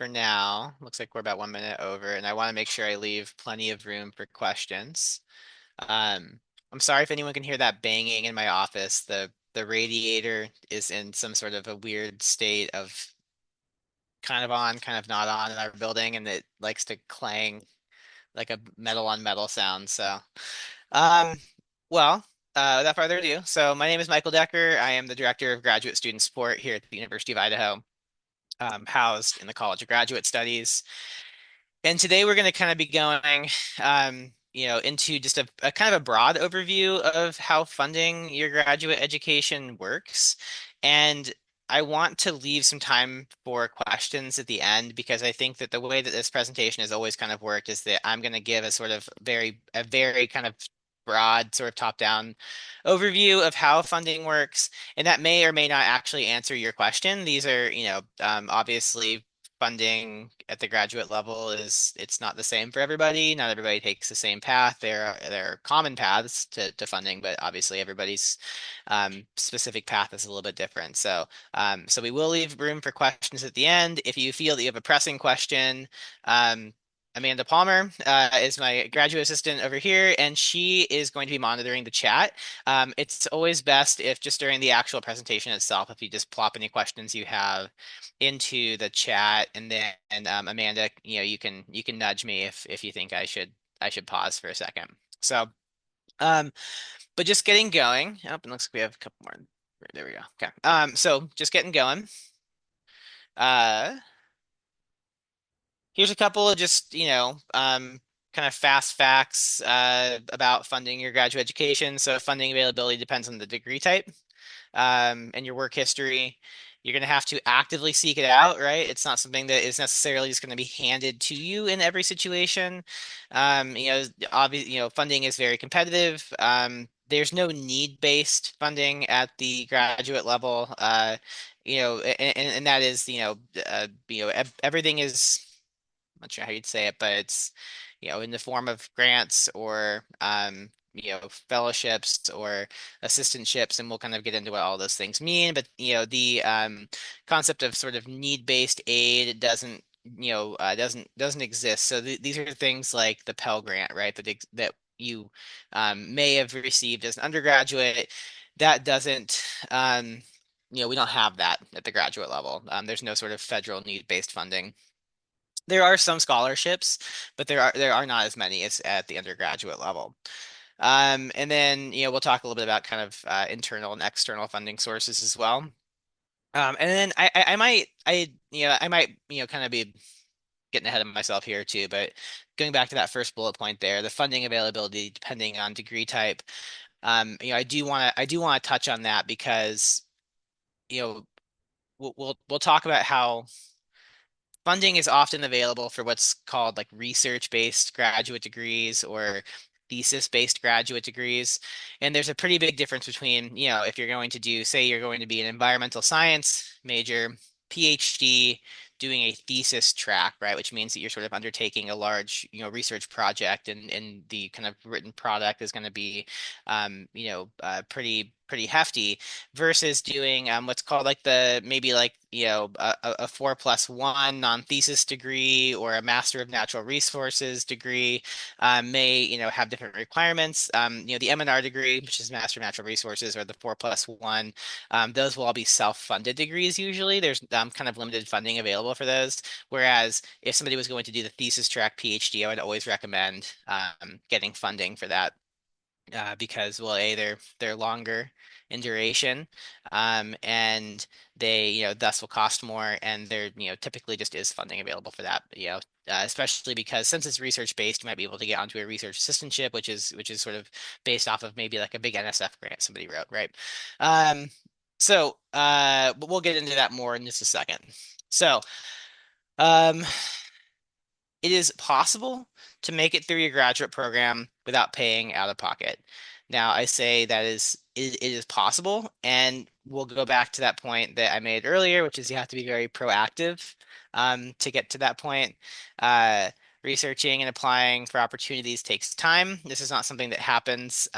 for now. Looks like we're about 1 minute over, and I want to make sure I leave plenty of room for questions. Um, I'm sorry if anyone can hear that banging in my office. The radiator is in some sort of a weird state of kind of on, kind of not on in our building, and it likes to clang like a metal on metal sound. So, um, well, without further ado, so my name is Michael Decker. I am the director of graduate student support here at the University of Idaho, housed in the College of Graduate Studies. And today we're going to kind of be going, into just a kind of a broad overview of how funding your graduate education works. And I want to leave some time for questions at the end because I think that the way that this presentation has always kind of worked is that I'm going to give a sort of a very kind of broad sort of top-down overview of how funding works, and that may or may not actually answer your question. These are, obviously funding at the graduate level is it's not the same for everybody. Not everybody takes the same path. There are common paths to funding, but obviously everybody's specific path is a little bit different. So we will leave room for questions at the end. If you feel that you have a pressing question, Amanda Palmer is my graduate assistant over here, and she is going to be monitoring the chat. It's always best if just during the actual presentation itself, if you just plop any questions you have into the chat, and then Amanda, you can nudge me if you think I should pause for a second. So, um, but just getting going. Oh, it looks like we have a couple more. There we go. Okay. So just getting going. Uh, Here's a couple of just, kind of fast facts about funding your graduate education. So funding availability depends on the degree type and your work history. You're going to have to actively seek it out, right? It's not something that is necessarily just going to be handed to you in every situation. Funding is very competitive. There's no need-based funding at the graduate level. And that is, everything is, I'm not sure how you'd say it, but it's, in the form of grants or fellowships or assistantships, and we'll kind of get into what all those things mean. But the concept of sort of need-based aid doesn't exist. So these are things like the Pell Grant, right? That you may have received as an undergraduate. That doesn't. We don't have that at the graduate level. There's no sort of federal need-based funding. There are some scholarships, but there are not as many as at the undergraduate level. And then we'll talk a little bit about kind of internal and external funding sources as well. And then I might kind of be getting ahead of myself here too, but going back to that first bullet point there, the funding availability depending on degree type. I do want to touch on that because you know we'll talk about how funding is often available for what's called like research-based graduate degrees or thesis-based graduate degrees. And there's a pretty big difference between, if you're going to do, say you're going to be an environmental science major, PhD, doing a thesis track, right? Which means that you're sort of undertaking a large, research project, and the kind of written product is going to be, pretty hefty versus doing what's called like the maybe like a 4+1 non-thesis degree or a Master of Natural Resources degree may have different requirements. The M&R degree, which is Master of Natural Resources, or the 4+1, those will all be self-funded degrees usually. There's kind of limited funding available for those. Whereas if somebody was going to do the thesis track PhD, I would always recommend getting funding for that because well, they're longer in duration, and they thus will cost more, and there typically just is funding available for that. Especially because since it's research based, you might be able to get onto a research assistantship, which is sort of based off of maybe like a big NSF grant somebody wrote, right? But we'll get into that more in just a second. So, um, it is possible to make it through your graduate program without paying out of pocket. Now, I say that it is possible, and we'll go back to that point that I made earlier, which is you have to be very proactive to get to that point. Uh, researching and applying for opportunities takes time. This is not something that happens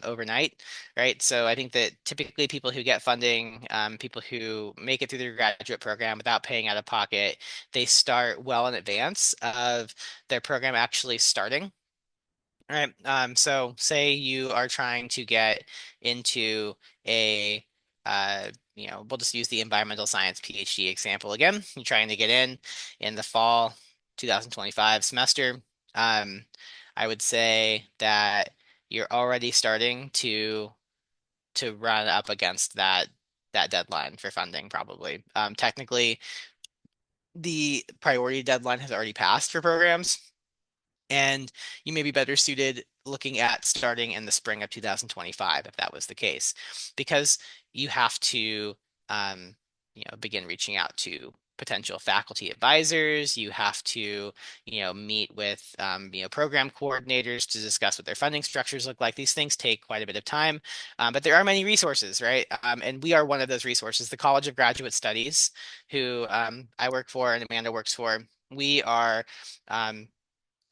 overnight, right? So I think that typically people who get funding, people who make it through their graduate program without paying out of pocket, they start well in advance of their program actually starting. All right. So say you are trying to get into a, we'll just use the environmental science PhD example again. You're trying to get in the fall 2025 semester. Um, I would say that you're already starting to run up against that deadline for funding, probably. Technically, the priority deadline has already passed for programs and you may be better suited looking at starting in the spring of 2025 if that was the case, because you have to, um, begin reaching out to potential faculty advisors. You have to, meet with, program coordinators to discuss what their funding structures look like. These things take quite a bit of time, but there are many resources, right? And we are one of those resources. The College of Graduate Studies, who I work for and Amanda works for, we are um,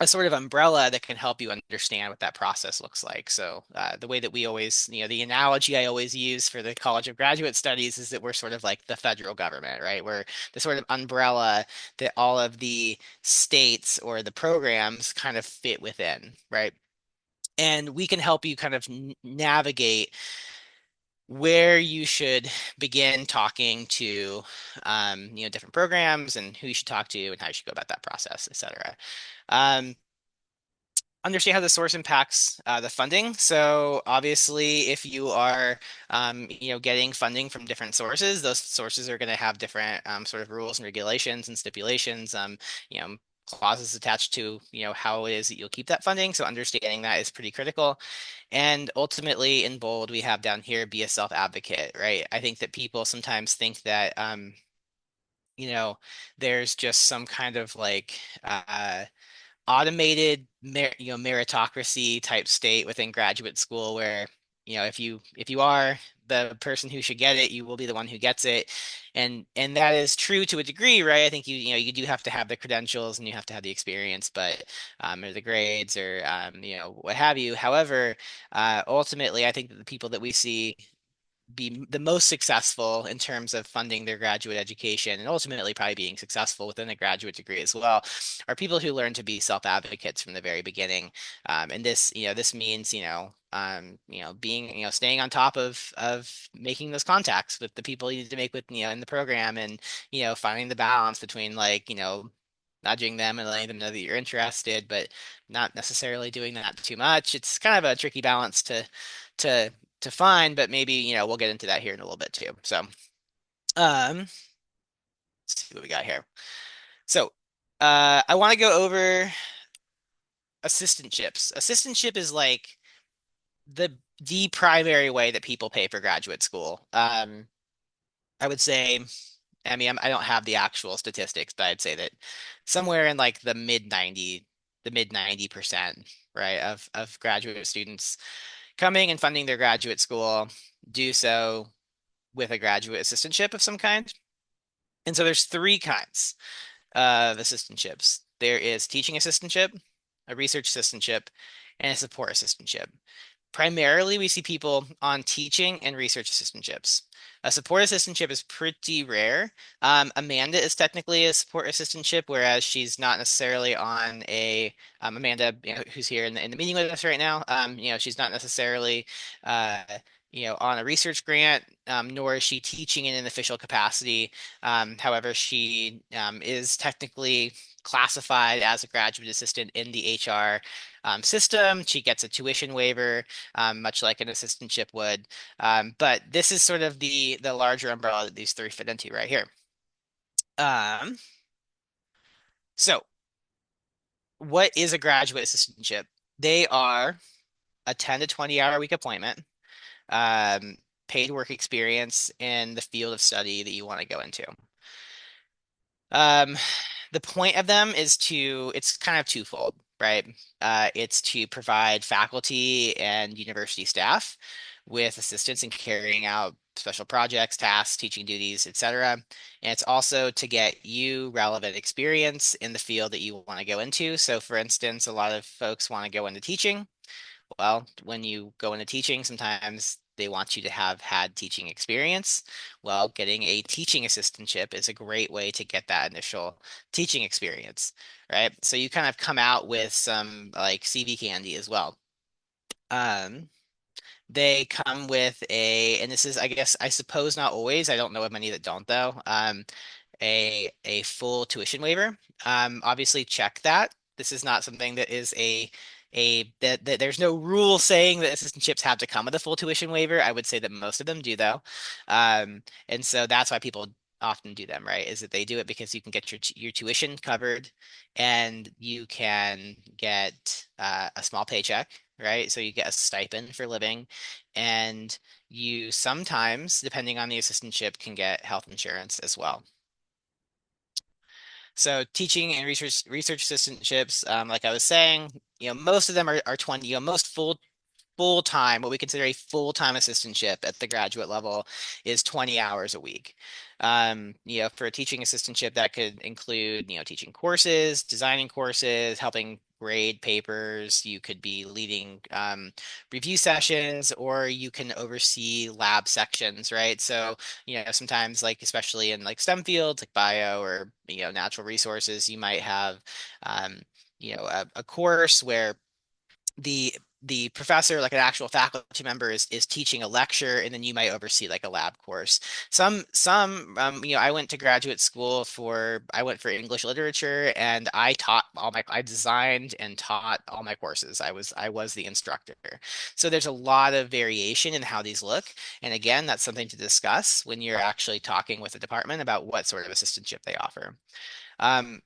a sort of umbrella that can help you understand what that process looks like. So the way that we always, the analogy I always use for the College of Graduate Studies is that we're sort of like the federal government, right? We're the sort of umbrella that all of the states or the programs kind of fit within, right? And we can help you kind of navigate where you should begin talking to, different programs and who you should talk to and how you should go about that process, et cetera. Um, Understand how the source impacts the funding. So obviously, if you are, getting funding from different sources, those sources are going to have different sort of rules and regulations and stipulations, you know, clauses attached to, how it is that you'll keep that funding. So understanding that is pretty critical. And ultimately, in bold, we have down here, be a self-advocate, right? I think that people sometimes think that, you know, there's just some kind of like, automated meritocracy type state within graduate school where if you are the person who should get it, you will be the one who gets it, and that is true to a degree, right? I think you do have to have the credentials and you have to have the experience, but or the grades or what have you. However, ultimately I think that the people that we see be the most successful in terms of funding their graduate education and ultimately probably being successful within a graduate degree as well are people who learn to be self-advocates from the very beginning. And this means, being, staying on top of making those contacts with the people you need to make with, in the program and, finding the balance between like, nudging them and letting them know that you're interested, but not necessarily doing that too much. It's kind of a tricky balance to to find, but maybe, we'll get into that here in a little bit too. So, let's see what we got here. So, I want to go over assistantships. Assistantship is like the primary way that people pay for graduate school. I would say, I mean, I don't have the actual statistics, but I'd say that somewhere in like the mid 90%, right, of graduate students coming and funding their graduate school do so with a graduate assistantship of some kind. And so there's three kinds of assistantships. There is teaching assistantship, a research assistantship, and a support assistantship. Primarily, we see people on teaching and research assistantships. A support assistantship is pretty rare. Amanda is technically a support assistantship, whereas she's not necessarily on a Amanda, who's here in the meeting with us right now. She's not necessarily on a research grant, nor is she teaching in an official capacity. However, she is technically classified as a graduate assistant in the HR system. She gets a tuition waiver, much like an assistantship would. But this is sort of the larger umbrella that these three fit into right here. Um, so what is a graduate assistantship? They are a 10 to 20 hour week appointment, um, paid work experience in the field of study that you want to go into. Um, the point of them is it's kind of twofold, right? It's to provide faculty and university staff with assistance in carrying out special projects, tasks, teaching duties, etc. And it's also to get you relevant experience in the field that you want to go into. So for instance, a lot of folks want to go into teaching. Well, when you go into teaching, sometimes they want you to have had teaching experience. Well, getting a teaching assistantship is a great way to get that initial teaching experience, right? So you kind of come out with some like CV candy as well. Um, they come with and this is, I guess, I suppose not always. I don't know of many that don't though. A full tuition waiver. Obviously check that. This is not something that is that there's no rule saying that assistantships have to come with a full tuition waiver. I would say that most of them do though. And so that's why people often do them, right? Is that they do it because you can get your tuition covered and you can get a small paycheck, right? So you get a stipend for living and you sometimes, depending on the assistantship, can get health insurance as well. So teaching and research assistantships, like I was saying, most of them are 20, most full time, what we consider a full time assistantship at the graduate level is 20 hours a week. For a teaching assistantship, that could include, teaching courses, designing courses, helping grade papers. You could be leading review sessions, or you can oversee lab sections, right? So, sometimes, like especially in like STEM fields, like bio or natural resources, you might have a course where the the professor, like an actual faculty member, is teaching a lecture, and then you might oversee like a lab course. I went to graduate school I went for English literature, and I designed and taught all my courses. I was the instructor. So there's a lot of variation in how these look. And again, that's something to discuss when you're actually talking with the department about what sort of assistantship they offer.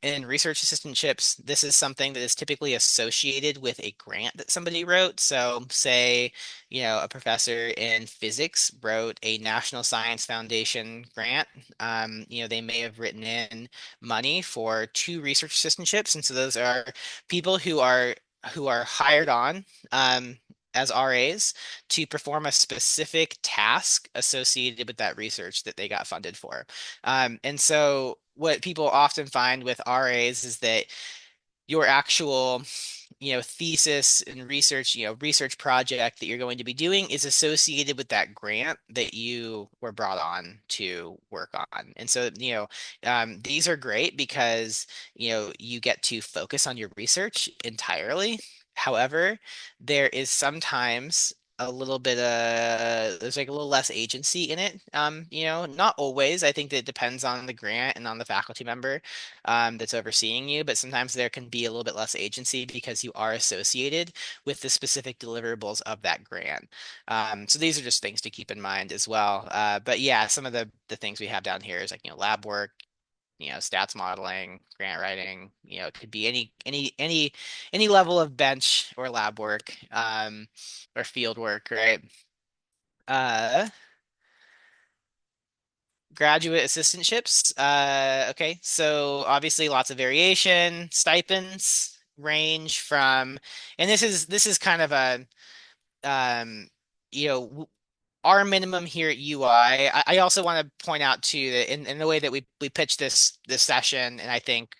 In research assistantships, this is something that is typically associated with a grant that somebody wrote. So, say, a professor in physics wrote a National Science Foundation grant. They may have written in money for two research assistantships, and so those are people who are hired on. As RAs to perform a specific task associated with that research that they got funded for. And so what people often find with RAs is that your actual thesis and research project that you're going to be doing is associated with that grant that you were brought on to work on. And so these are great because you get to focus on your research entirely. However, there is sometimes a little bit there's like a little less agency in it. Not always. I think that it depends on the grant and on the faculty member that's overseeing you, but sometimes there can be a little bit less agency because you are associated with the specific deliverables of that grant. So these are just things to keep in mind as well. But yeah, some of the things we have down here is like, lab work, stats modeling, grant writing, it could be any level of bench or lab work, or field work, right? Uh, Graduate assistantships. Okay, so obviously lots of variation. Stipends range from, and this is kind of um, you know, w- our minimum here at UI. I also want to point out too that in the way that we pitch this session, and I think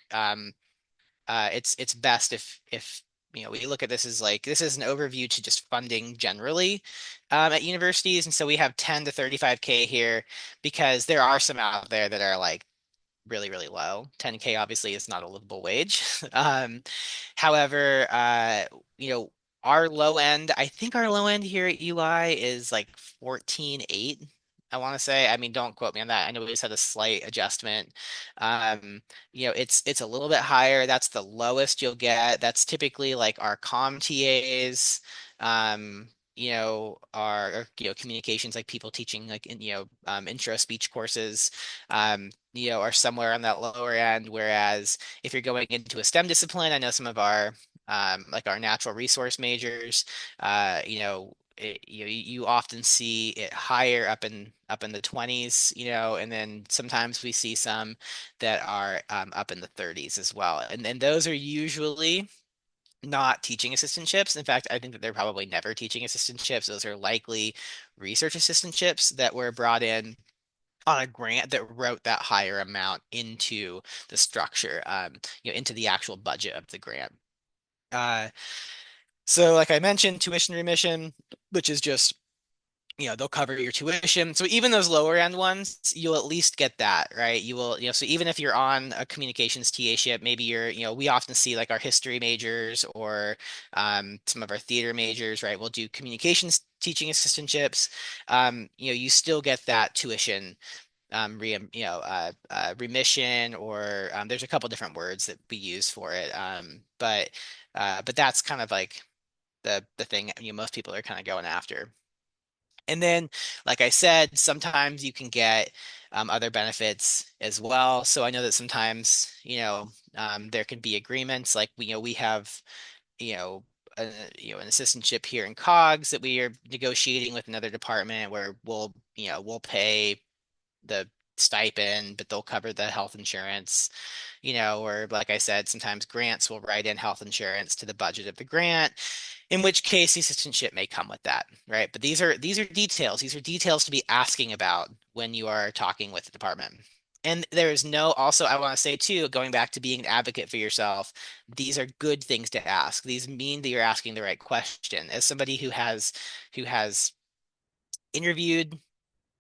it's best if we look at this as like this is an overview to just funding generally at universities, and so we have 10 to 35K here because there are some out there that are like really, really low. 10K obviously is not a livable wage. However, you know, our low end, I think our low end here at UI is like 14.8. I want to say, I mean, don't quote me on that. I know we just had a slight adjustment. Um, it's a little bit higher. That's the lowest you'll get. That's typically like our comm TAs, our communications, like people teaching like intro speech courses. Are somewhere on that lower end. Whereas if you're going into a STEM discipline, I know some of our like our natural resource majors, you often see it higher up in the 20s, and then sometimes we see some that are up in the 30s as well. And those are usually not teaching assistantships. In fact, I think that they're probably never teaching assistantships. Those are likely research assistantships that were brought in on a grant that wrote that higher amount into the structure, into the actual budget of the grant. Uh, so like I mentioned, tuition remission, which is just they'll cover your tuition. So even those lower end ones, you'll at least get that, right? You will, so even if you're on a communications TA-ship, maybe we often see like our history majors or some of our theater majors, right? We'll do communications teaching assistantships. You still get that tuition remission, or there's a couple different words that we use for it. But that's kind of like the thing most people are kind of going after. And then, like I said, sometimes you can get other benefits as well. So I know that sometimes, there can be agreements like we have, you know, a, an assistantship here in COGS that we are negotiating with another department where we'll pay the stipend, but they'll cover the health insurance, or like I said, sometimes grants will write in health insurance to the budget of the grant, in which case the assistantship may come with that, right? But these are details. These are details to be asking about when you are talking with the department. And there is no, also, I want to say too, going back to being an advocate for yourself, these are good things to ask. These mean that you're asking the right question. As somebody who has interviewed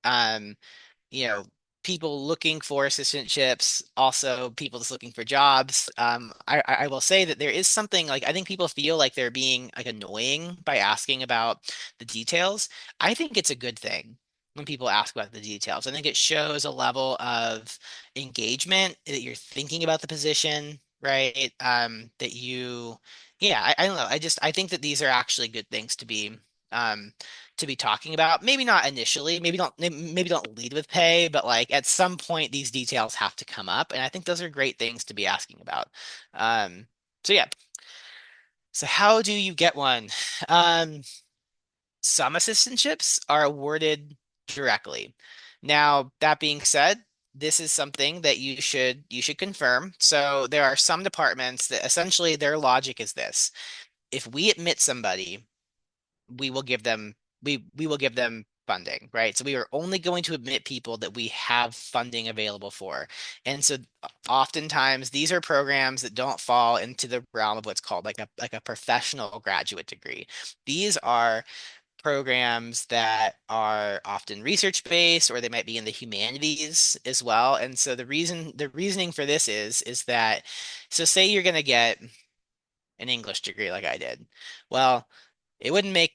um, you know, people looking for assistantships, also people just looking for jobs. I will say that there is something like I think people feel like they're being like annoying by asking about the details. I think it's a good thing when people ask about the details. I think it shows a level of engagement that you're thinking about the position, right? Yeah, I don't know. I think that these are actually good things um, to be talking about. Maybe not initially, maybe don't lead with pay, but like at some point these details have to come up, and I think those are great things to be asking about. Um, so yeah. So how do you get one? Um, some assistantships are awarded directly. Now, that being said, this is something that you should confirm. So there are some departments that essentially their logic is this. If we admit somebody we will give them we will give them funding, right? So we are only going to admit people that we have funding available for. And so oftentimes these are programs that don't fall into the realm of what's called like a professional graduate degree. These are programs that are often research based or they might be in the humanities as well. And so the reasoning for this is that so say you're going to get an English degree like I did. Well, it wouldn't make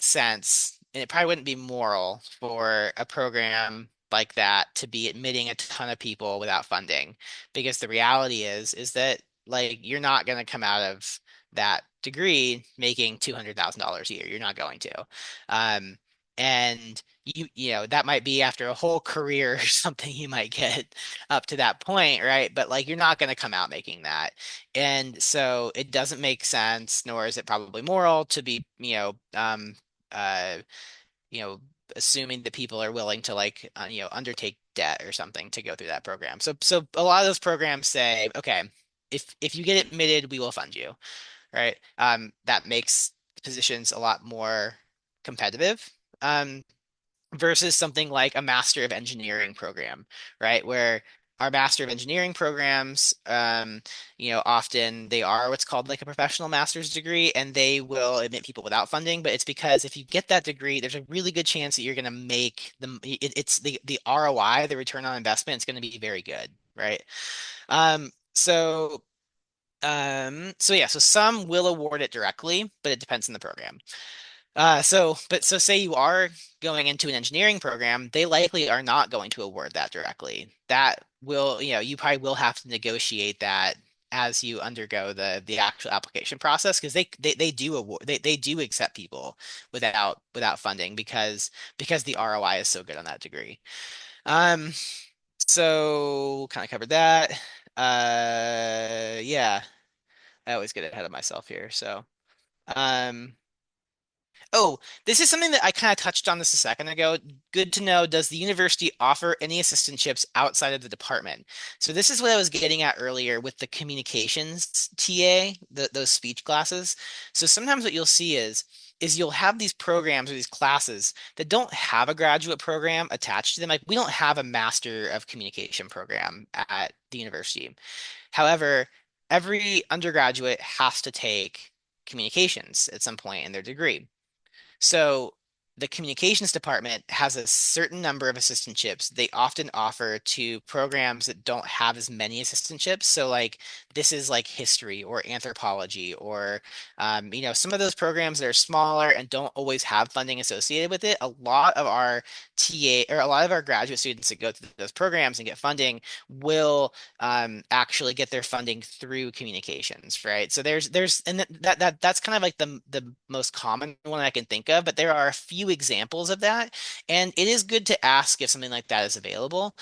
sense, and it probably wouldn't be moral for a program like that to be admitting a ton of people without funding, because the reality is that like you're not going to come out of that degree making $200,000 a year. You're not going to. Um, and that might be after a whole career or something you might get up to that point, right? But like you're not going to come out making that. And so it doesn't make sense, nor is it probably moral to be, uh, you know, assuming that people are willing to like, undertake debt or something to go through that program. So a lot of those programs say, okay, if you get admitted, we will fund you, right? That makes positions a lot more competitive. Versus something like a Master of Engineering program, right? Where our Master of Engineering programs, often they are what's called like a professional master's degree, and they will admit people without funding. But it's because if you get that degree, there's a really good chance that you're going to make it's the ROI, the return on investment, is going to be very good, right? Um, so. So yeah, so some will award it directly, but it depends on the program. So say you are going into an engineering program, they likely are not going to award that directly. That will, you probably will have to negotiate that as you undergo the actual application process because they do award they do accept people without funding because the ROI is so good on that degree. Um, so kind of covered that. Yeah, I always get ahead of myself here. So, um. Oh, this is something that I kind of touched on this a second ago. Good to know. Does the university offer any assistantships outside of the department? So this is what I was getting at earlier with the communications TA, those speech classes. So sometimes what you'll see is you'll have these programs or these classes that don't have a graduate program attached to them. Like we don't have a Master of Communication program at the university. However, every undergraduate has to take communications at some point in their degree. So the communications department has a certain number of assistantships they often offer to programs that don't have as many assistantships. So like this is like history or anthropology or some of those programs that are smaller and don't always have funding associated with it. A lot of our TA or a lot of our graduate students that go through those programs and get funding will actually get their funding through communications, right? So there's and that's kind of like the most common one I can think of, but there are a few examples of that, and it is good to ask if something like that is available,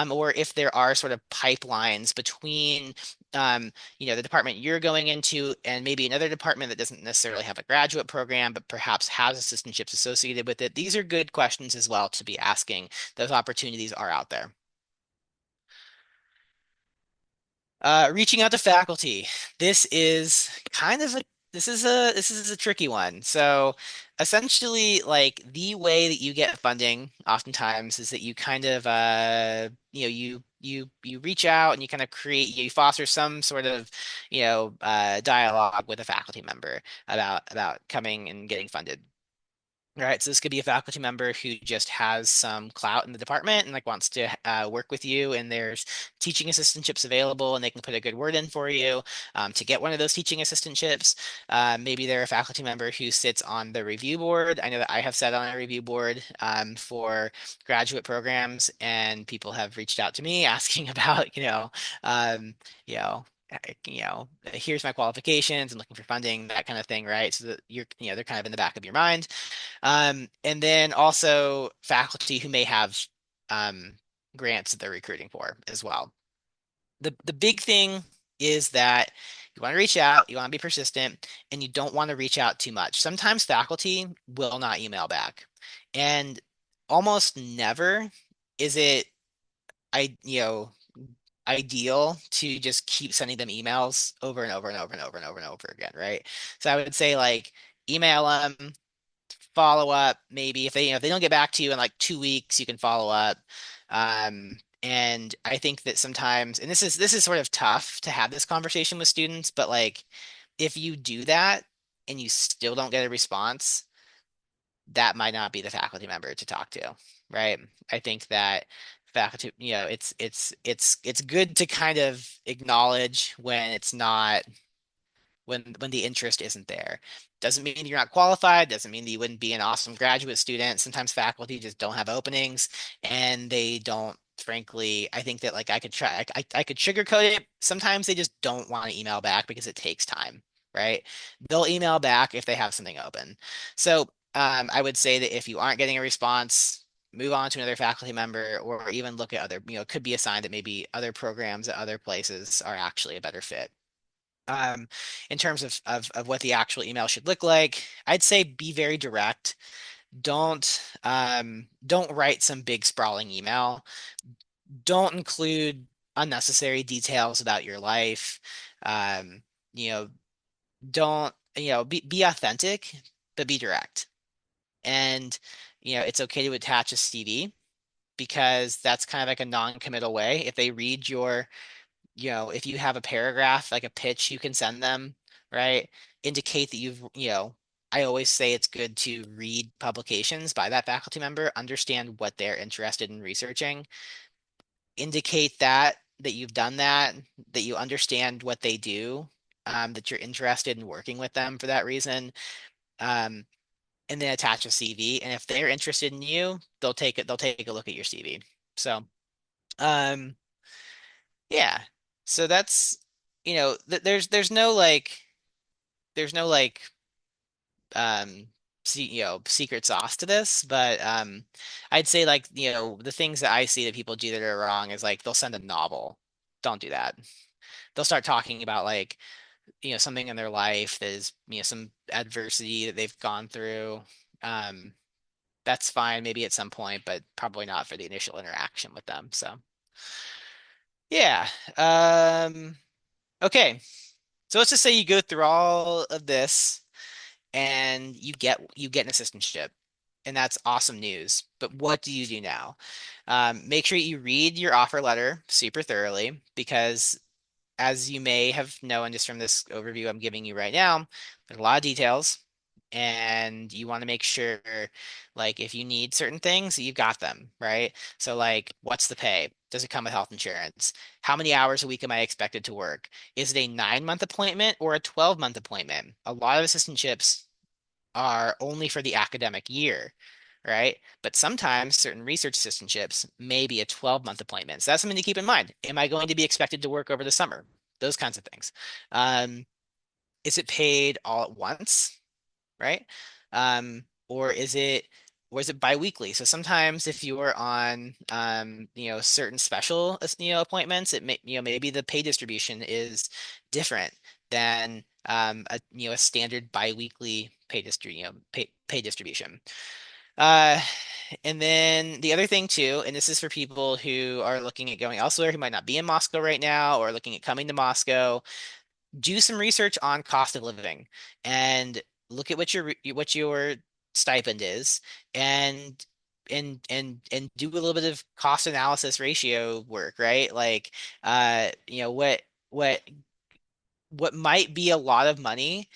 or if there are sort of pipelines between. The department you're going into and maybe another department that doesn't necessarily have a graduate program, but perhaps has assistantships associated with it. These are good questions as well to be asking. Those opportunities are out there. Reaching out to faculty. This is kind of a this is a tricky one. So essentially, like the way that you get funding oftentimes is that you kind of you reach out and you kind of you foster some sort of dialogue with a faculty member about coming and getting funded. Right, so this could be a faculty member who just has some clout in the department and like wants to work with you, and there's teaching assistantships available, and they can put a good word in for you to get one of those teaching assistantships. Maybe they're a faculty member who sits on the review board. I know that I have sat on a review board for graduate programs, and people have reached out to me asking about, um, you know. Here's my qualifications. I'm looking for funding, that kind of thing, right? So that they're kind of in the back of your mind. And then also faculty who may have um, grants that they're recruiting for as well. The big thing is that you want to reach out, you want to be persistent, and you don't want to reach out too much. Sometimes faculty will not email back, and almost never is it I you know ideal to just keep sending them emails over and over and over and over and over and over again, right? So I would say like email them, follow up maybe if they don't get back to you in like 2 weeks, you can follow up. And I think that sometimes, and this is sort of tough to have this conversation with students, but like if you do that and you still don't get a response, that might not be the faculty member to talk to, right? I think that faculty, it's good to kind of acknowledge when it's not when the interest isn't there. Doesn't mean you're not qualified, doesn't mean that you wouldn't be an awesome graduate student. Sometimes faculty just don't have openings and they don't, frankly, I think that like I could try I could sugarcoat it. Sometimes they just don't want to email back because it takes time, right? They'll email back if they have something open. So I would say that if you aren't getting a response, move on to another faculty member or even look at other, it could be a sign that maybe other programs at other places are actually a better fit. um, in terms of what the actual email should look like. I'd say be very direct. Don't write some big sprawling email. Don't include unnecessary details about your life. Um, you know, don't, be authentic, but be direct. And, it's okay to attach a CV because that's kind of like a non-committal way. If they read if you have a paragraph, like a pitch you can send them, right? Indicate that I always say it's good to read publications by that faculty member, understand what they're interested in researching, indicate that you've done that, that you understand what they do, that you're interested in working with them for that reason, um, and then attach a CV. And if they're interested in you, they'll take a look at your CV. So, um, yeah. So that's, there's no like secret sauce to this, but I'd say like, the things that I see that people do that are wrong is like they'll send a novel. Don't do that. They'll start talking about like something in their life that is, some adversity that they've gone through. Um, that's fine, maybe at some point, but probably not for the initial interaction with them. So, yeah. Um, okay. So let's just say you go through all of this and you get an assistantship, and that's awesome news. But what do you do now? Make sure you read your offer letter super thoroughly because as you may have known just from this overview I'm giving you right now, there's a lot of details, and you want to make sure, like, if you need certain things, you've got them, right? So, like, what's the pay? Does it come with health insurance? How many hours a week am I expected to work? Is it a 9-month appointment or a 12-month appointment? A lot of assistantships are only for the academic year, right? But sometimes certain research assistantships may be a 12-month appointment. So that's something to keep in mind. Am I going to be expected to work over the summer? Those kinds of things. Um, is it paid all at once, right? Or is it biweekly? So sometimes if you are on certain special appointments, it may maybe the pay distribution is different than a standard biweekly pay distribution. Uh, and then the other thing too, and this is for people who are looking at going elsewhere who might not be in Moscow right now or looking at coming to Moscow, do some research on cost of living and look at what your stipend is and and do a little bit of cost analysis ratio work, right? Like what what might be a lot of money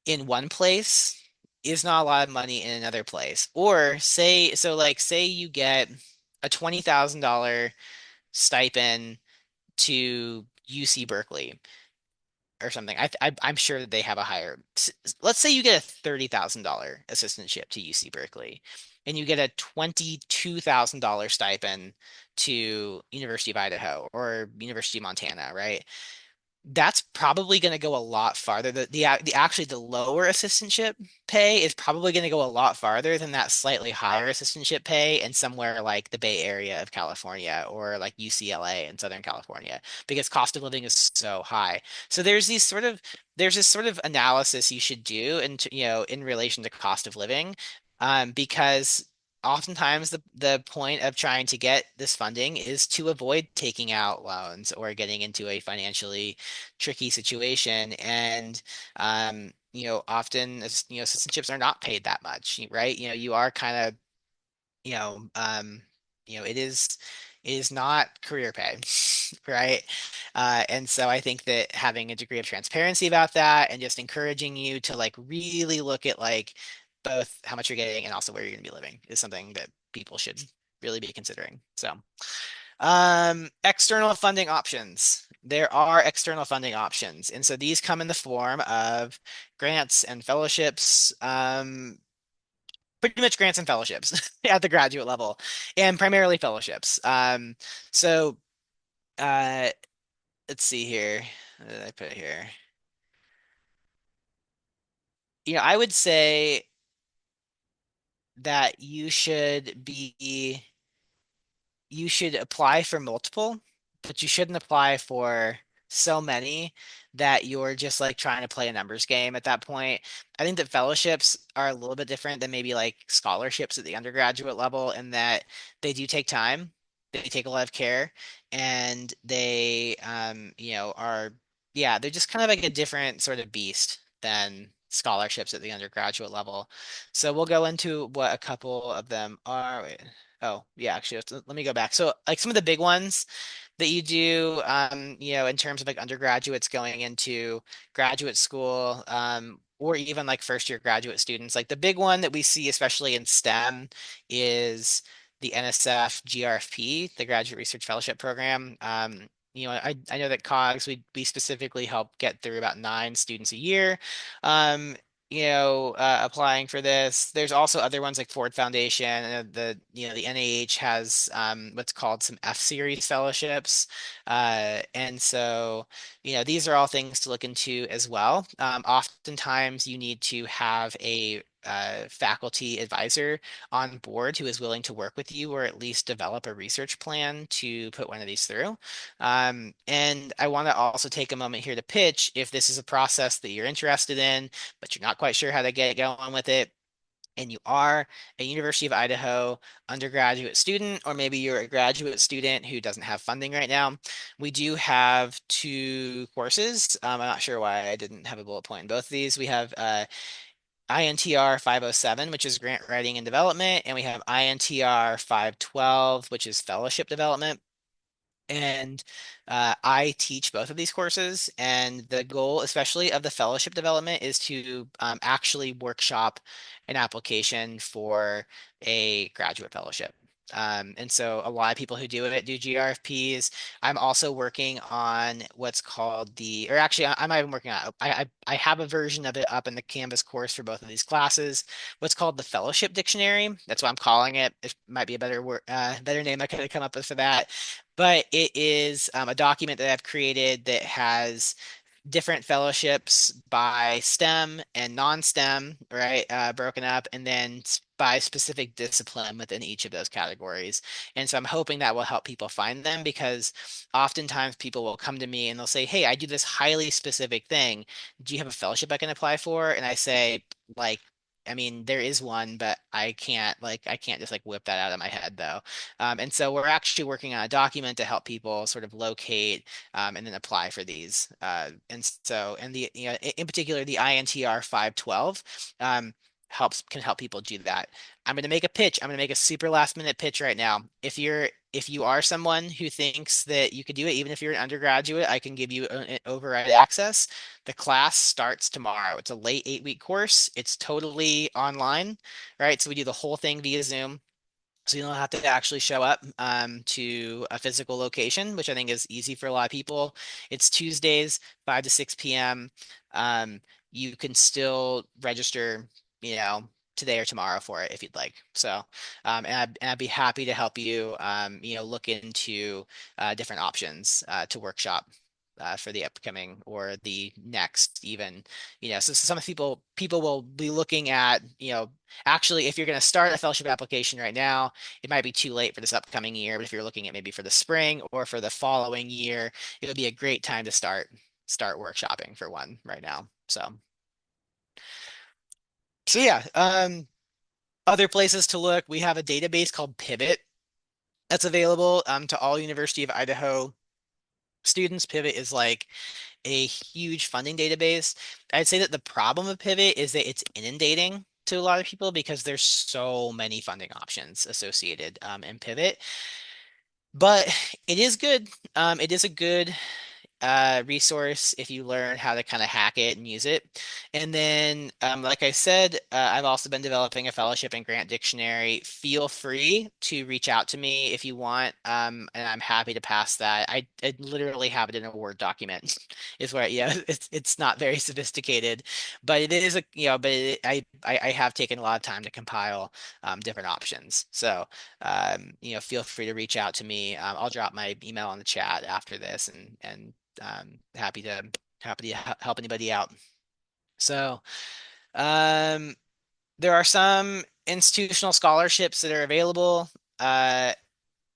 in one place is not a lot of money in another place. Or say you get a $20,000 stipend to UC Berkeley or something. I'm sure that they have a higher. Let's say you get a $30,000 assistantship to UC Berkeley, and you get a $22,000 stipend to University of Idaho or University of Montana, right? That's probably going to go a lot farther. The lower assistantship pay is probably going to go a lot farther than that slightly higher assistantship pay in somewhere like the Bay Area of California or like UCLA in Southern California because cost of living is so high. So there's this sort of analysis you should do in relation to cost of living, because oftentimes the point of trying to get this funding is to avoid taking out loans or getting into a financially tricky situation. And often assistantships are not paid that much, right? You are kind of you know it is not career pay, right? And so I think that having a degree of transparency about that and just encouraging you to like really look at like both how much you're getting and also where you're going to be living is something that people should really be considering. So external funding options. There are external funding options. And so these come in the form of grants and fellowships, pretty much grants and fellowships at the graduate level, and primarily fellowships. So uh, let's see here. What did I put here? I would say that you should apply for multiple, but you shouldn't apply for so many that you're just like trying to play a numbers game at that point. I think that fellowships are a little bit different than maybe like scholarships at the undergraduate level in that they do take time, they take a lot of care, and they they're just kind of like a different sort of beast than scholarships at the undergraduate level. So we'll go into what a couple of them are. Wait. Oh, yeah, actually, let me go back. So, like some of the big ones that you do, in terms of like undergraduates going into graduate school, or even like first year graduate students, like the big one that we see, especially in STEM, is the NSF GRFP, the Graduate Research Fellowship Program. I know that COGS, we specifically help get through about 9 students a year. Um, applying for this. There's also other ones like Ford Foundation, and the NIH has what's called some F series fellowships, and so these are all things to look into as well. Oftentimes, you need to have a faculty advisor on board who is willing to work with you or at least develop a research plan to put one of these through. And I want to also take a moment here to pitch if this is a process that you're interested in, but you're not quite sure how to get going with it. And you are a University of Idaho undergraduate student, or maybe you're a graduate student who doesn't have funding right now. We do have two courses. I'm not sure why I didn't have a bullet point in both of these. We have INTR 507, which is grant writing and development, and we have INTR 512, which is fellowship development. And I teach both of these courses, and the goal, especially of the fellowship development, is to actually workshop an application for a graduate fellowship. And so a lot of people who do it do GRFPs. I'm also working on what's called or actually, I'm not even working on it. I have a version of it up in the Canvas course for both of these classes. What's called the Fellowship Dictionary. That's what I'm calling it. It might be a better word, better name I could have come up with for that. But it is a document that I've created that has different fellowships by STEM and non-STEM, right? Broken up, and then by specific discipline within each of those categories. And so I'm hoping that will help people find them because oftentimes people will come to me and they'll say, "Hey, I do this highly specific thing. Do you have a fellowship I can apply for?" And I say, like, I mean, there is one, but I can't just like whip that out of my head though. And so we're actually working on a document to help people sort of locate and then apply for these. And in particular, the INTR 512 um, can help people do that. I'm going to make a pitch. I'm going to make a super last minute pitch right now. If you are someone who thinks that you could do it, even if you're an undergraduate, I can give you an override access. The class starts tomorrow. It's a late 8-week course. It's totally online, right? So we do the whole thing via Zoom. So you don't have to actually show up to a physical location, which I think is easy for a lot of people. It's Tuesdays, 5 to 6 p.m. Um, you can still register, you know, today or tomorrow for it if you'd like. So, and I'd be happy to help you, look into different options to workshop. For the upcoming or the next even, so some people will be looking at, actually, if you're going to start a fellowship application right now, it might be too late for this upcoming year, but if you're looking at maybe for the spring or for the following year, it would be a great time to start workshopping for one right now. So yeah, other places to look, we have a database called Pivot that's available to all University of Idaho students. Pivot is like a huge funding database. I'd say that the problem of Pivot is that it's inundating to a lot of people because there's so many funding options associated in Pivot. But it is good. It is a good resource if you learn how to kind of hack it and use it. And then, like I said, I've also been developing a fellowship and grant dictionary. Feel free to reach out to me if you want, and I'm happy to pass that. I literally have it in a Word document. Is where, yeah, it's not very sophisticated, but it is I have taken a lot of time to compile different options. So, feel free to reach out to me. I'll drop my email on the chat after this, and happy to help anybody out. So, um, there are some institutional scholarships that are available. Uh,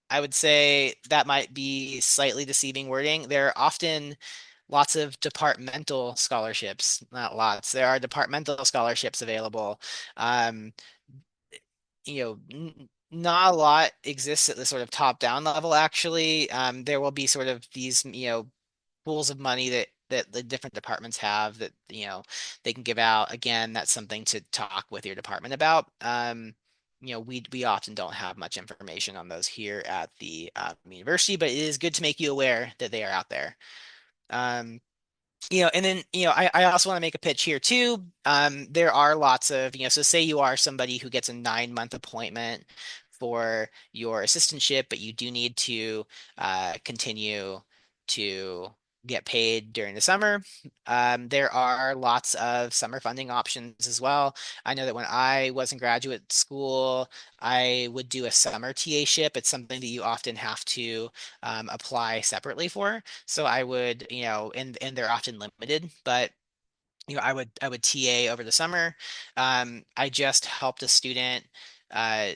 I would say that might be slightly deceiving wording. There are often lots of departmental scholarships, not lots. There are departmental scholarships available. Um, not a lot exists at the sort of top-down level, actually. There will be sort of these, pools of money that the different departments have that they can give out. Again, that's something to talk with your department about. We often don't have much information on those here at the university, but it is good to make you aware that they are out there. Um, and then, I also want to make a pitch here too. There are lots of, so say you are somebody who gets a 9-month appointment for your assistantship, but you do need to continue to get paid during the summer. There are lots of summer funding options as well. I know that when I was in graduate school, I would do a summer TA-ship. It's something that you often have to apply separately for. So I would, and they're often limited, but I would TA over the summer. I just helped a student uh,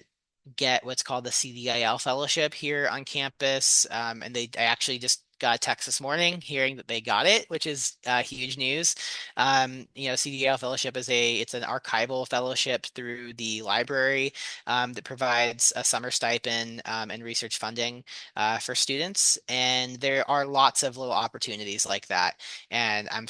get what's called the CDIL fellowship here on campus, and I actually just got a text this morning hearing that they got it, which is huge news. CDIL fellowship it's an archival fellowship through the library that provides a summer stipend and research funding for students, and there are lots of little opportunities like that. And I'm,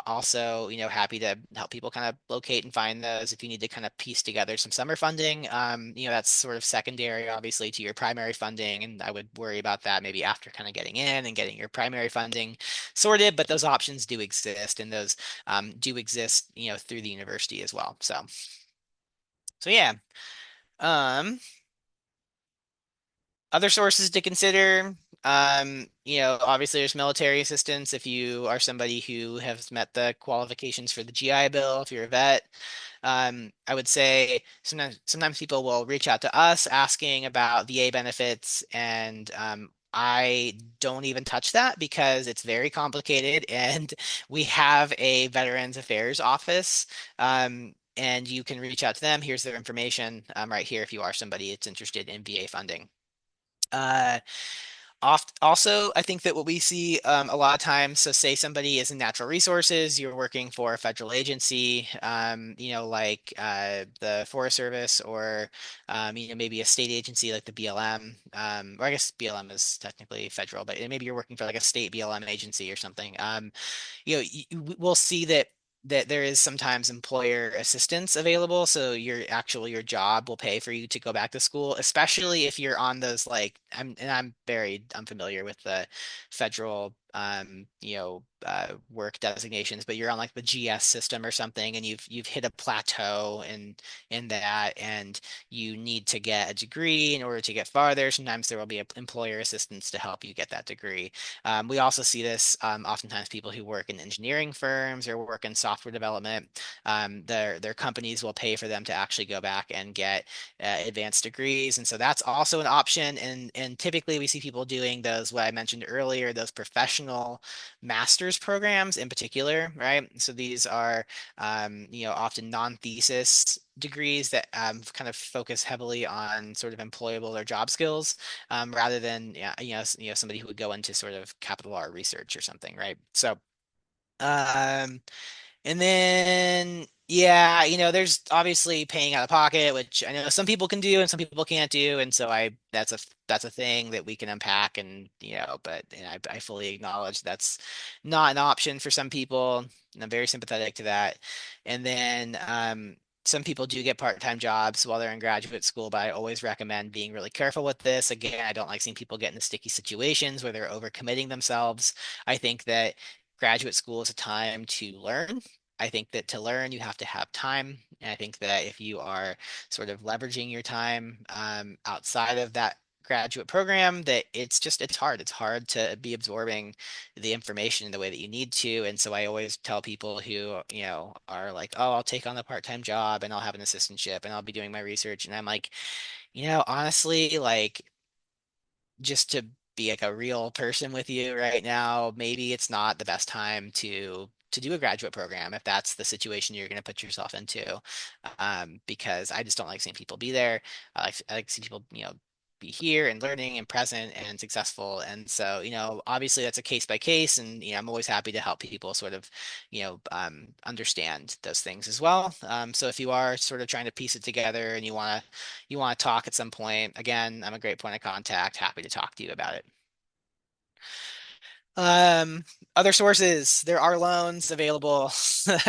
also, happy to help people kind of locate and find those if you need to kind of piece together some summer funding. That's sort of secondary, obviously, to your primary funding, and I would worry about that maybe after kind of getting in and getting your primary funding sorted. But those options do exist, and those do exist, through the university as well. So yeah. Um, Other sources to consider, obviously there's military assistance if you are somebody who has met the qualifications for the GI Bill, if you're a vet. I would say sometimes people will reach out to us asking about VA benefits, and I don't even touch that because it's very complicated, and we have a Veterans Affairs office. And you can reach out to them. Here's their information right here if you are somebody that's interested in VA funding. Uh, Also, I think that what we see a lot of times, so say somebody is in natural resources, you're working for a federal agency, like the Forest Service, or maybe a state agency like the BLM, or I guess BLM is technically federal, but maybe you're working for like a state BLM agency or something. We'll see that there is sometimes employer assistance available. So your job will pay for you to go back to school, especially if you're on those like I'm very unfamiliar with the federal work designations, but you're on like the GS system or something, and you've hit a plateau in that, and you need to get a degree in order to get farther. Sometimes there will be employer assistance to help you get that degree. We also see this oftentimes people who work in engineering firms or work in software development. Their companies will pay for them to actually go back and get advanced degrees, and so that's also an option. And typically we see people doing those what I mentioned earlier, those professional master's programs in particular, right? So these are often non-thesis degrees that kind of focus heavily on sort of employable or job skills, rather than somebody who would go into sort of capital R research or something, right? So um, and then, yeah, there's obviously paying out of pocket, which I know some people can do and some people can't do, and so that's a thing that we can unpack, and but I fully acknowledge that's not an option for some people, and I'm very sympathetic to that. And then some people do get part-time jobs while they're in graduate school, but I always recommend being really careful with this. Again, I don't like seeing people get into sticky situations where they're overcommitting themselves. I think that graduate school is a time to learn. I think that to learn, you have to have time. And I think that if you are sort of leveraging your time outside of that graduate program, that it's hard. It's hard to be absorbing the information in the way that you need to. And so I always tell people who, are like, oh, I'll take on the part-time job and I'll have an assistantship and I'll be doing my research. And I'm like, honestly, like just to be like a real person with you right now, maybe it's not the best time to do a graduate program if that's the situation you're going to put yourself into. Because I just don't like seeing people be there. I like seeing people, be here and learning and present and successful. And so, obviously that's a case by case, and I'm always happy to help people sort of, understand those things as well. So if you are sort of trying to piece it together and you want to talk at some point, again, I'm a great point of contact. Happy to talk to you about it. Um, Other sources, there are loans available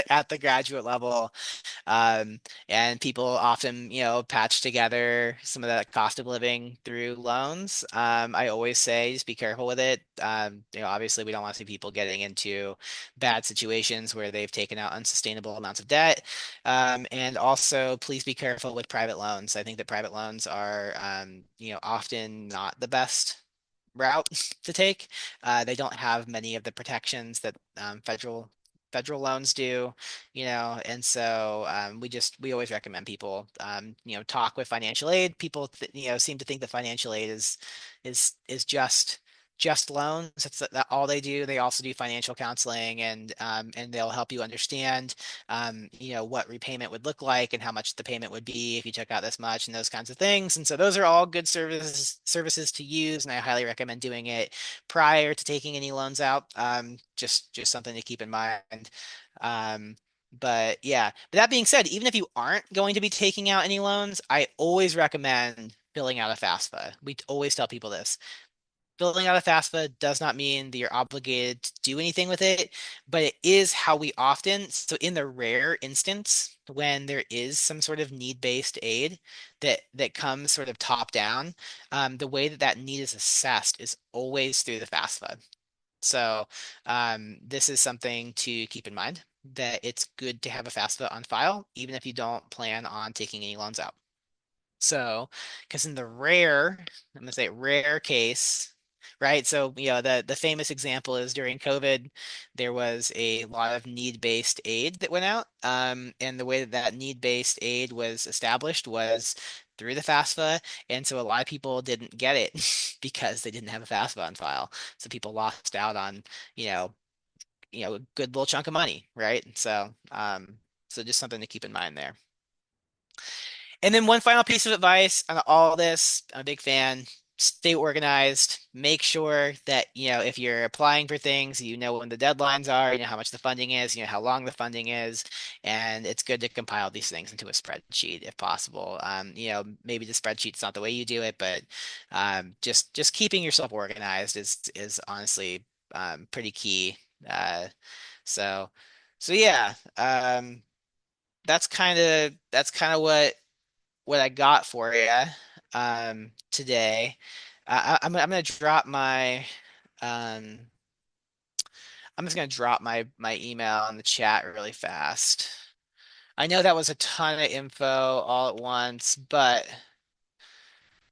at the graduate level. Um, and people often, patch together some of that cost of living through loans. I always say just be careful with it. Obviously we don't want to see people getting into bad situations where they've taken out unsustainable amounts of debt. And also please be careful with private loans. I think that private loans are, often not the best route to take. They don't have many of the protections that federal loans do, and so we always recommend people talk with financial aid. People seem to think that financial aid is just just loans. That's all they do. They also do financial counseling, and they'll help you understand what repayment would look like and how much the payment would be if you took out this much and those kinds of things. And so those are all good services to use, and I highly recommend doing it prior to taking any loans out. Just something to keep in mind. Um, but yeah, but that being said, even if you aren't going to be taking out any loans, I always recommend filling out a FAFSA. We always tell people this. Filling out a FAFSA does not mean that you're obligated to do anything with it, but it is how we often, so in the rare instance when there is some sort of need-based aid that comes sort of top down, the way that that need is assessed is always through the FAFSA. So this is something to keep in mind, that it's good to have a FAFSA on file, even if you don't plan on taking any loans out. So, because in the rare, I'm gonna say rare case, right? So, the famous example is during COVID, there was a lot of need-based aid that went out. And the way that that need-based aid was established was through the FAFSA. And so a lot of people didn't get it because they didn't have a FAFSA on file. So people lost out on, you know, a good little chunk of money, right? So just something to keep in mind there. And then one final piece of advice on all this, I'm a big fan. Stay organized. Make sure that, if you're applying for things, you know when the deadlines are, you know how much the funding is, you know how long the funding is, and it's good to compile these things into a spreadsheet if possible. Maybe the spreadsheet's not the way you do it, but just keeping yourself organized is honestly pretty key. Uh, so so yeah, that's kind of what I got for you today. I'm gonna drop my um, I'm just gonna drop my email in the chat really fast. I know that was a ton of info all at once, but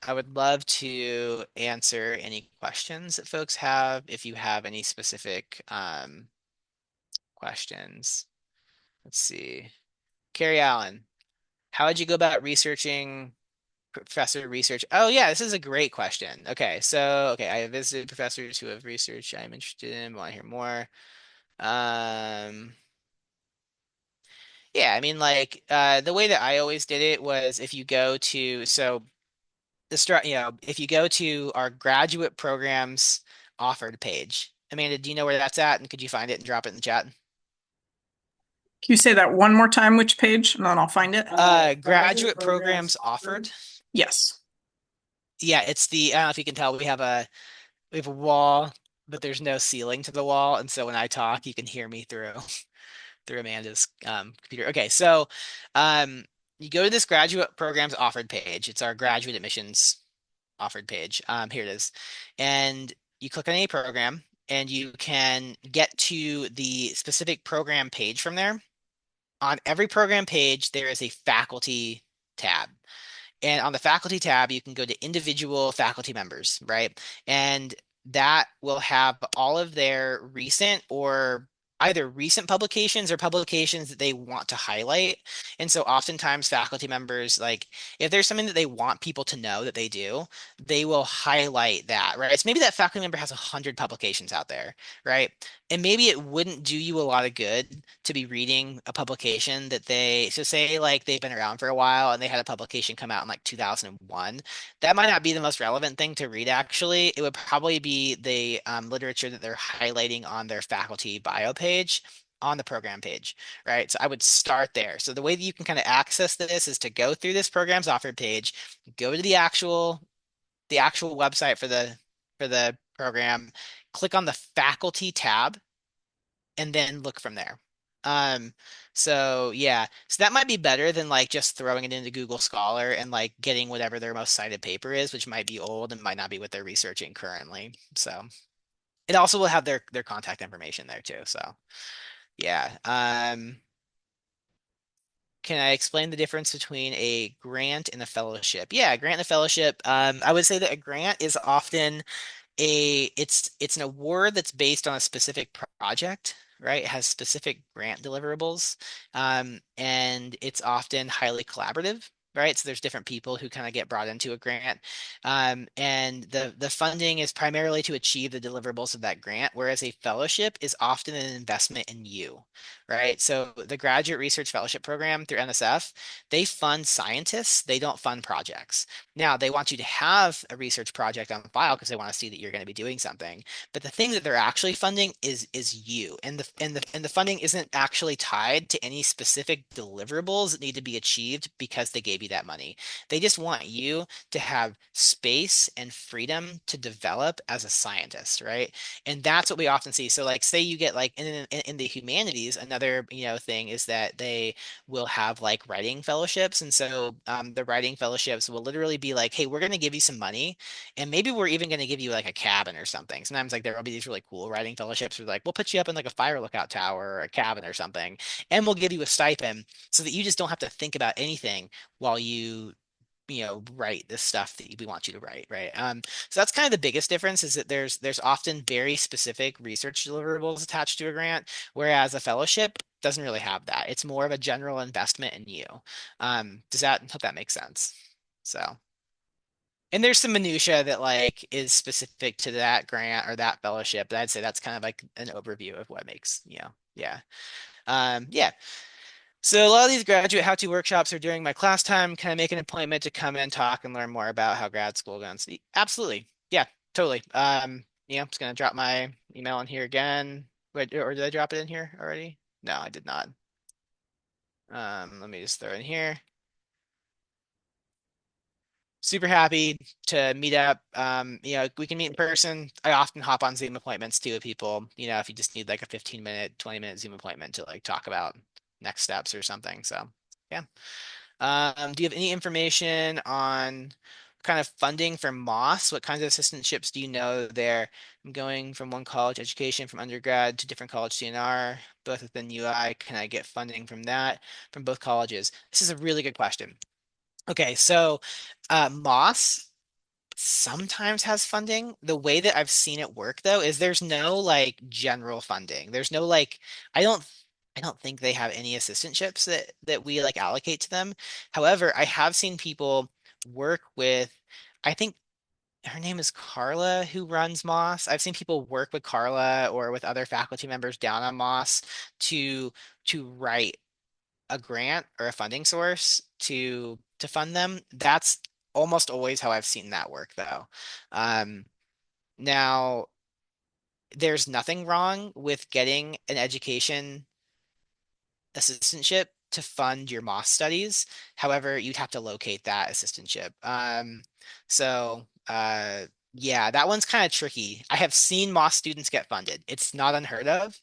I would love to answer any questions that folks have if you have any specific questions. Let's see. Carrie Allen, how would you go about researching professor research? Oh yeah, this is a great question. Okay, I have visited professors who have research I'm interested in, want to hear more. Um, yeah, I mean like the way that I always did it was if you go to if you go to our graduate programs offered page. Amanda, do you know where that's at? And could you find it and drop it in the chat? Can you say that one more time, which page, and then I'll find it? Graduate programs offered. Yes. Yeah, I don't know if you can tell, we have a wall, but there's no ceiling to the wall, and so when I talk, you can hear me through through Amanda's computer. Okay, so um, you go to this graduate programs offered page. It's our graduate admissions offered page. Here it is, and you click on any program, and you can get to the specific program page from there. On every program page, there is a faculty tab. And on the faculty tab, you can go to individual faculty members, right? And that will have all of their recent or either recent publications or publications that they want to highlight. And so oftentimes faculty members, like if there's something that they want people to know that they do, they will highlight that, right? So maybe that faculty member has 100 publications out there, right? And maybe it wouldn't do you a lot of good to be reading a publication so say like they've been around for a while and they had a publication come out in like 2001. That might not be the most relevant thing to read, actually. It would probably be the literature that they're highlighting on their faculty bio page on the program page, right? So I would start there. So the way that you can kind of access this is to go through this program's offered page, go to the actual website for the program, click on the faculty tab, and then look from there. Um, so yeah, so that might be better than like just throwing it into Google Scholar and like getting whatever their most cited paper is, which might be old and might not be what they're researching currently. So it also will have their contact information there too. So yeah. Can I explain the difference between a grant and a fellowship? Yeah, a grant and a fellowship. I would say that a grant is often it's an award that's based on a specific project, right? It has specific grant deliverables, and it's often highly collaborative, right? So there's different people who kind of get brought into a grant. And the funding is primarily to achieve the deliverables of that grant, whereas a fellowship is often an investment in you, right? So the Graduate Research Fellowship Program through NSF, they fund scientists, they don't fund projects. Now, they want you to have a research project on file because they want to see that you're going to be doing something. But the thing that they're actually funding is you. And the funding isn't actually tied to any specific deliverables that need to be achieved because they gave you that money. They just want you to have space and freedom to develop as a scientist, right? And that's what we often see. So like say you get like in the humanities, another, thing is that they will have like writing fellowships. And so the writing fellowships will literally be like, hey, we're going to give you some money and maybe we're even going to give you like a cabin or something. Sometimes like there will be these really cool writing fellowships where like we'll put you up in like a fire lookout tower or a cabin or something, and we'll give you a stipend so that you just don't have to think about anything while write this stuff that we want you to write, right? So that's kind of the biggest difference is that there's often very specific research deliverables attached to a grant, whereas a fellowship doesn't really have that. It's more of a general investment in you. Does that hope that makes sense? So. And there's some minutia that like is specific to that grant or that fellowship, but I'd say that's kind of like an overview of what makes, yeah. Yeah. So a lot of these graduate how-to workshops are during my class time. Can I make an appointment to come in, talk, and learn more about how grad school goes? Absolutely. Yeah, totally. Yeah, I'm just gonna drop my email in here again. Wait, or did I drop it in here already? No, I did not. Let me just throw it in here. Super happy to meet up. We can meet in person. I often hop on Zoom appointments too with people, if you just need like a 15-minute, 20-minute Zoom appointment to like talk about next steps or something. So, yeah. Do you have any information on kind of funding for Moss? What kinds of assistantships do you know there? I'm going from one college education from undergrad to different college CNR, both within UI. Can I get funding from that from both colleges? This is a really good question. Okay, so Moss sometimes has funding. The way that I've seen it work though is there's no like general funding. There's no like I don't I don't think they have any assistantships that we like allocate to them. However, I have seen people work with I think her name is Carla who runs Moss. I've seen people work with Carla or with other faculty members down on Moss to write a grant or a funding source to fund them. That's almost always how I've seen that work though. Um, Now there's nothing wrong with getting an education assistantship to fund your Moss studies. However, you'd have to locate that assistantship. Yeah, that one's kind of tricky. I have seen Moss students get funded. It's not unheard of.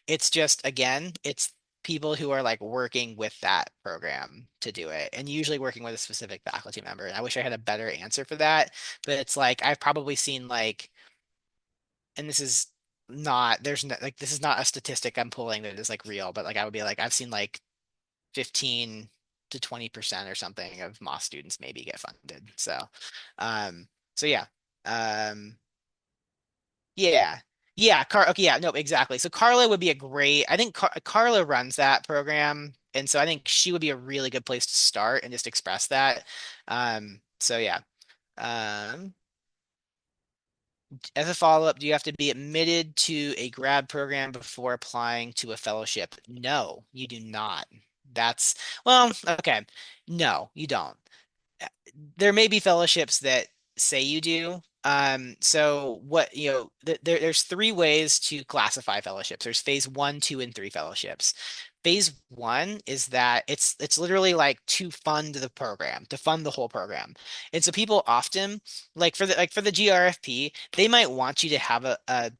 It's just, again, it's people who are like working with that program to do it and usually working with a specific faculty member. And I wish I had a better answer for that, but it's like I've probably seen like, and this is not, there's no, like, this is not a statistic I'm pulling that is like real, but like I would be like, I've seen like 15 to 20% or something of Moss students maybe get funded. Um, so yeah. Um, yeah. Yeah, okay, yeah, no, exactly. So Carla would be a great, I think Carla runs that program, and so I think she would be a really good place to start and just express that. So yeah. Um, as a follow-up, do you have to be admitted to a grad program before applying to a fellowship? No, you do not. That's, well, okay. No, you don't. There may be fellowships that say you do. So what, there's three ways to classify fellowships. There's phase one, two, and three fellowships. Phase one is that it's literally like to fund the program, to fund the whole program. And so people often like for the GRFP, they might want you to have a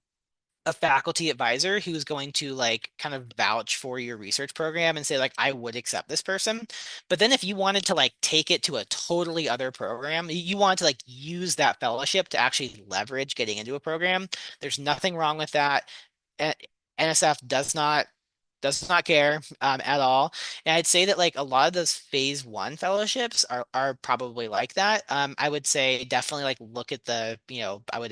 faculty advisor who's going to like kind of vouch for your research program and say like I would accept this person. But then if you wanted to like take it to a totally other program, you want to like use that fellowship to actually leverage getting into a program, there's nothing wrong with that. NSF does not does not care at all. And I'd say that like a lot of those phase one fellowships are probably like that. I would say definitely like look at the, I would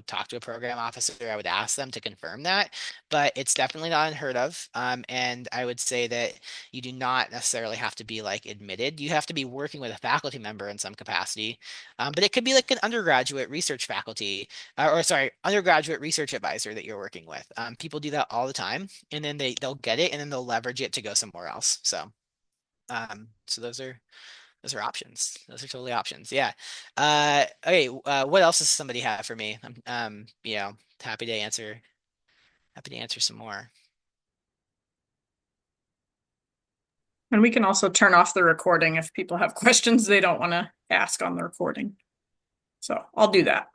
talk to a program officer, I would ask them to confirm that, but it's definitely not unheard of. And I would say that you do not necessarily have to be like admitted. You have to be working with a faculty member in some capacity. But it could be like an undergraduate research faculty, or sorry, undergraduate research advisor that you're working with. People do that all the time, and then they'll get it, and then they'll leverage it to go somewhere else. So those are options. Those are totally options. Yeah. Okay. What else does somebody have for me? I'm happy to answer. Happy to answer some more. And we can also turn off the recording if people have questions they don't want to ask on the recording. So I'll do that.